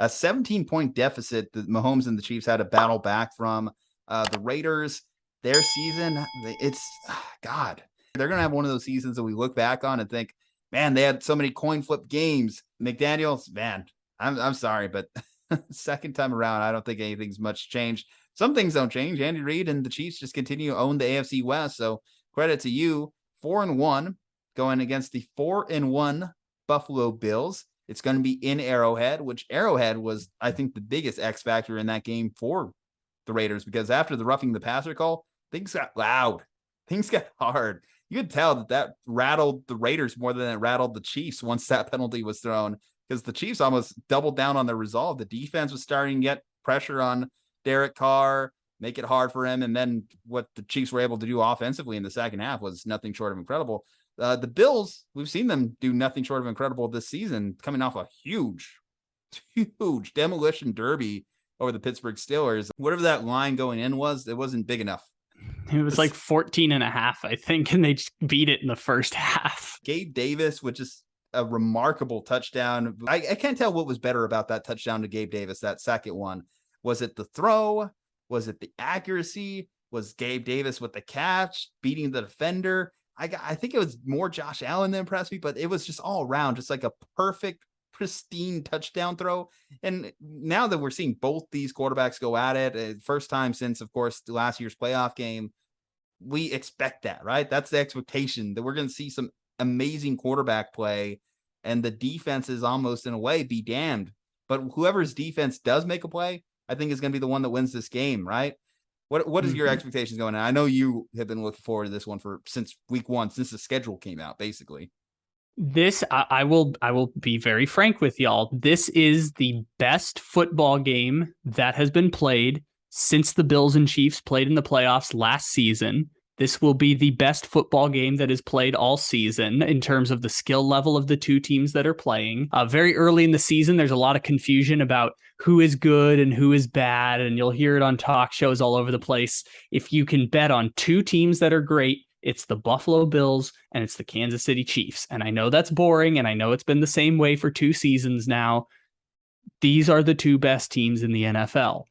A 17-point deficit that Mahomes and the Chiefs had to battle back from. The Raiders, their season, God, they're going to have one of those seasons that we look back on and think, man, they had so many coin flip games. McDaniels, man, I'm sorry, but second time around, I don't think anything's much changed. Some things don't change. Andy Reid and the Chiefs just continue to own the AFC West. So credit to you. 4-1 going against the 4-1 Buffalo Bills. It's going to be in Arrowhead, which Arrowhead was, I think, the biggest X factor in that game for the Raiders, because after the roughing the passer call, things got loud. Things got hard. You could tell that rattled the Raiders more than it rattled the Chiefs once that penalty was thrown, because the Chiefs almost doubled down on their resolve. The defense was starting to get pressure on Derek Carr, make it hard for him. And then what the Chiefs were able to do offensively in the second half was nothing short of incredible. The Bills, we've seen them do nothing short of incredible this season, coming off a huge demolition derby over the Pittsburgh Steelers. Whatever that line going in was, it wasn't big enough. It was like 14.5, I think, and they just beat it in the first half. Gabe Davis, which is a remarkable touchdown. I can't tell what was better about that touchdown to Gabe Davis, that second one. Was it the throw? Was it the accuracy? Was Gabe Davis with the catch, beating the defender? I think it was more Josh Allen that impressed me, but it was just all around, just like a perfect, pristine touchdown throw. And now that we're seeing both these quarterbacks go at it, first time since, of course, last year's playoff game, we expect that, right? That's the expectation, that we're going to see some amazing quarterback play, and the defense is almost, in a way, be damned. But whoever's defense does make a play, I think is going to be the one that wins this game, right? What is your expectations going on? I know you have been looking forward to this one since week one, since the schedule came out, basically. This, I will be very frank with y'all. This is the best football game that has been played since the Bills and Chiefs played in the playoffs last season. This will be the best football game that is played all season in terms of the skill level of the two teams that are playing. Very early in the season, there's a lot of confusion about who is good and who is bad, and you'll hear it on talk shows all over the place. If you can bet on two teams that are great, it's the Buffalo Bills and it's the Kansas City Chiefs. And I know that's boring, and I know it's been the same way for 2 seasons now. These are the 2 best teams in the NFL.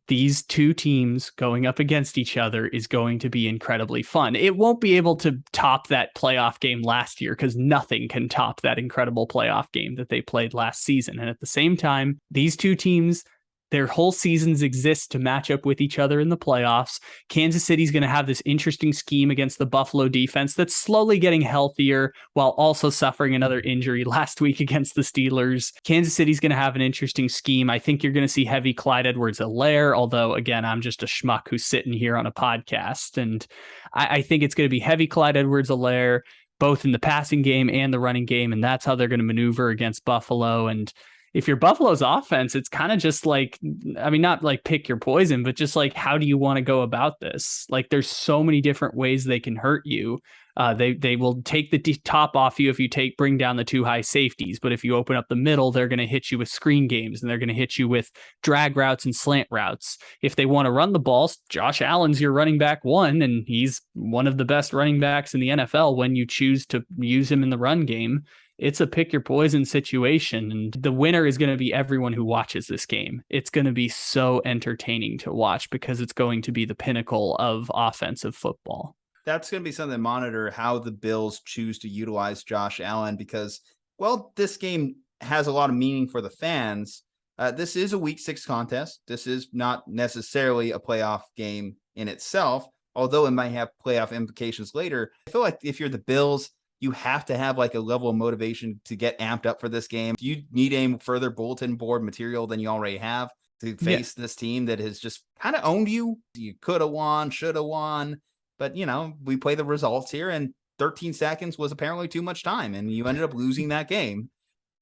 These 2 teams going up against each other is going to be incredibly fun. It won't be able to top that playoff game last year, because nothing can top that incredible playoff game that they played last season. And at the same time, these 2 teams, their whole seasons exist to match up with each other in the playoffs. Kansas City's going to have this interesting scheme against the Buffalo defense that's slowly getting healthier while also suffering another injury last week against the Steelers. Kansas City's going to have an interesting scheme. I think you're going to see heavy Clyde Edwards-Helaire, although, again, I'm just a schmuck who's sitting here on a podcast. And I think it's going to be heavy Clyde Edwards-Helaire, both in the passing game and the running game, and that's how they're going to maneuver against Buffalo. And if you're Buffalo's offense, it's kind of just like, I mean, not like pick your poison, but just like, how do you want to go about this? Like, there's so many different ways they can hurt you. They will take the top off you if you bring down the 2 high safeties. But if you open up the middle, they're going to hit you with screen games, and they're going to hit you with drag routes and slant routes. If they want to run the ball, Josh Allen's your running back 1, and he's one of the best running backs in the NFL when you choose to use him in the run game. It's a pick your poison situation, and the winner is going to be everyone who watches this game. It's going to be so entertaining to watch, because it's going to be the pinnacle of offensive football. That's going to be something to monitor, how the Bills choose to utilize Josh Allen, because, well, this game has a lot of meaning for the fans. This is a week 6 contest. This is not necessarily a playoff game in itself, although it might have playoff implications later. I feel like if you're the Bills, you have to have like a level of motivation to get amped up for this game. You need any further bulletin board material than you already have to face this team that has just kind of owned you. You could have won, should have won, but we play the results here, and 13 seconds was apparently too much time, and you ended up losing that game.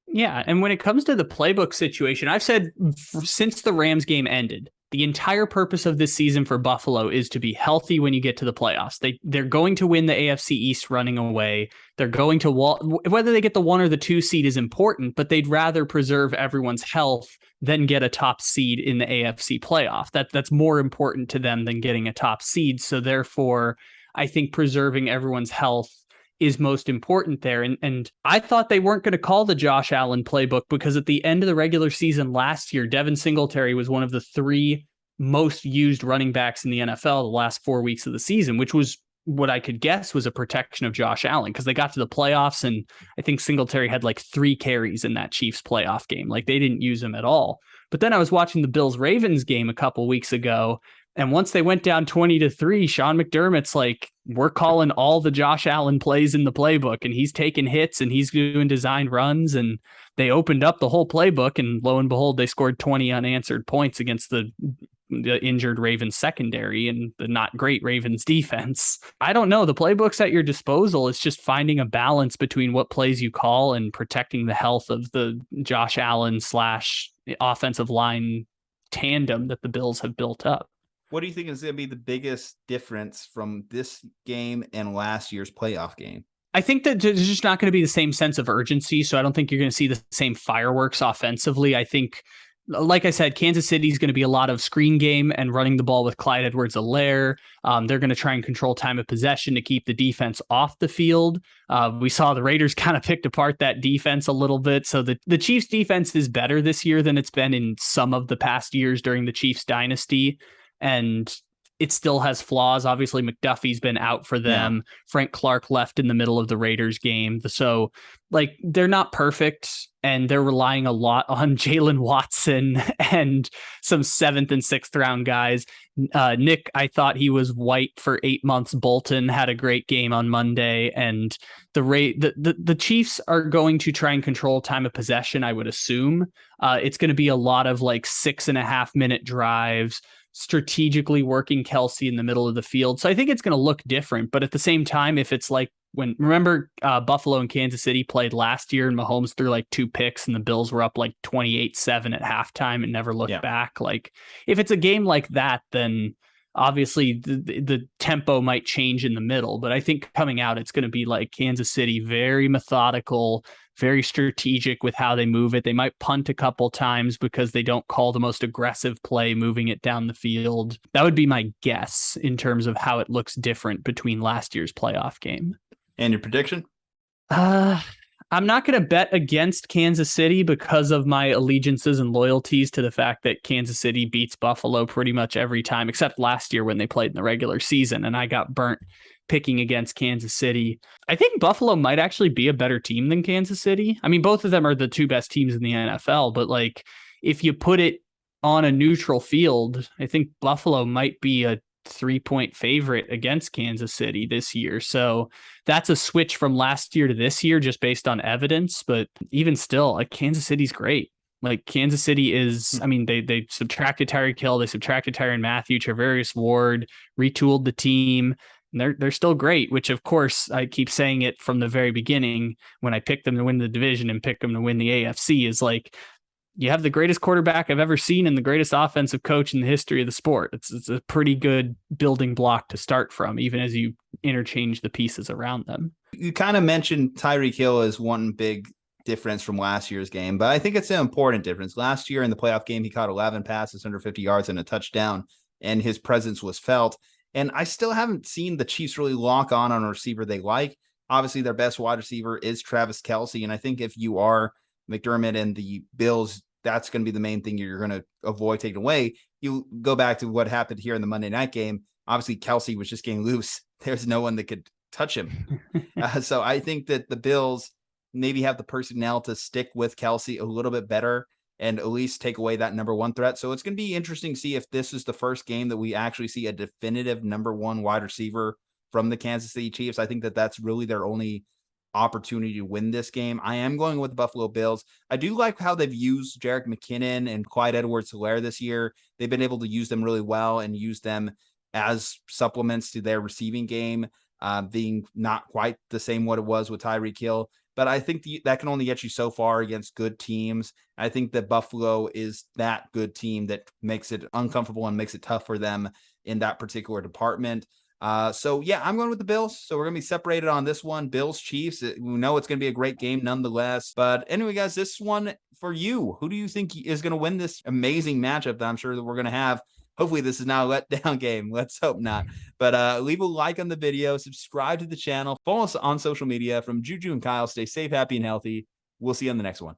Yeah, and when it comes to the playbook situation, I've said since the Rams game ended, the entire purpose of this season for Buffalo is to be healthy when you get to the playoffs. They're going to win the AFC East running away. They're going to whether they get the 1 or the 2 seed is important, but they'd rather preserve everyone's health than get a top seed in the AFC playoff. That's more important to them than getting a top seed. So therefore, I think preserving everyone's health is most important there. And I thought they weren't going to call the Josh Allen playbook because at the end of the regular season last year, Devin Singletary was one of the 3 most used running backs in the NFL the last 4 weeks of the season, which was what I could guess was a protection of Josh Allen because they got to the playoffs and I think Singletary had like 3 carries in that Chiefs playoff game. Like they didn't use him at all. But then I was watching the Bills-Ravens game a couple weeks ago, and once they went down 20-3, Sean McDermott's like, we're calling all the Josh Allen plays in the playbook, and he's taking hits and he's doing designed runs, and they opened up the whole playbook, and lo and behold, they scored 20 unanswered points against the injured Ravens secondary and the not great Ravens defense. I don't know. The playbook's at your disposal. It's just finding a balance between what plays you call and protecting the health of the Josh Allen / offensive line tandem that the Bills have built up. What do you think is going to be the biggest difference from this game and last year's playoff game? I think that there's just not going to be the same sense of urgency. So I don't think you're going to see the same fireworks offensively. I think, like I said, Kansas City is going to be a lot of screen game and running the ball with Clyde Edwards-Helaire. They're going to try and control time of possession to keep the defense off the field. We saw the Raiders kind of picked apart that defense a little bit. So the Chiefs defense is better this year than it's been in some of the past years during the Chiefs dynasty. And it still has flaws. Obviously, McDuffie's been out for them. Yeah. Frank Clark left in the middle of the Raiders game. So, like, they're not perfect, and they're relying a lot on Jalen Watson and some 7th and 6th round guys. Nick, I thought he was white for 8 months. Bolton had a great game on Monday, and the Chiefs are going to try and control time of possession, I would assume. It's going to be a lot of, like, 6.5-minute drives, strategically working Kelce in the middle of the field. So I think it's going to look different. But at the same time, if it's like remember Buffalo and Kansas City played last year and Mahomes threw like 2 picks and the Bills were up like 28-7 at halftime and never looked back. Like if it's a game like that, then obviously the tempo might change in the middle. But I think coming out, it's going to be like Kansas City, very methodical, very strategic with how they move it. They might punt a couple times because they don't call the most aggressive play moving it down the field. That would be my guess in terms of how it looks different between last year's playoff game. And your prediction? I'm not going to bet against Kansas City because of my allegiances and loyalties to the fact that Kansas City beats Buffalo pretty much every time, except last year when they played in the regular season and I got burnt picking against Kansas City. I think Buffalo might actually be a better team than Kansas City. I mean, both of them are the 2 best teams in the NFL, but like if you put it on a neutral field, I think Buffalo might be a 3-point favorite against Kansas City this year. So that's a switch from last year to this year just based on evidence. But even still, like Kansas City's great. Like Kansas City is, I mean, they subtracted Tyreek Hill, they subtracted Tyrann Mathieu, Travarius Ward, retooled the team. And they're still great, which of course I keep saying it from the very beginning when I picked them to win the division and pick them to win the AFC is like, you have the greatest quarterback I've ever seen and the greatest offensive coach in the history of the sport. It's a pretty good building block to start from, even as you interchange the pieces around them. You kind of mentioned Tyreek Hill as one big difference from last year's game, but I think it's an important difference. Last year in the playoff game, he caught 11 passes, 150 yards and a touchdown, and his presence was felt. And I still haven't seen the Chiefs really lock on a receiver they like. Obviously, their best wide receiver is Travis Kelce. And I think if you are McDermott and the Bills, that's going to be the main thing you're going to avoid taking away. You go back to what happened here in the Monday night game. Obviously, Kelce was just getting loose. There's no one that could touch him. So I think that the Bills maybe have the personnel to stick with Kelce a little bit better and at least take away that number 1 threat. So it's going to be interesting to see if this is the first game that we actually see a definitive number 1 wide receiver from the Kansas City Chiefs. I think that that's really their only opportunity to win this game. I am going with the Buffalo Bills. I do like how they've used Jerick McKinnon and Clyde Edwards-Helaire this year. They've been able to use them really well and use them as supplements to their receiving game, being not quite the same what it was with Tyreek Hill. But I think that can only get you so far against good teams. I think that Buffalo is that good team that makes it uncomfortable and makes it tough for them in that particular department. So yeah, I'm going with the Bills. So we're going to be separated on this one. Bills, Chiefs. We know it's going to be a great game nonetheless. But anyway, guys, this one for you, who do you think is going to win this amazing matchup that I'm sure that we're going to have hopefully this is not a letdown game. Let's hope not. But leave a like on the video, subscribe to the channel, follow us on social media. From Juju and Kyle, stay safe, happy, and healthy. We'll see you on the next one.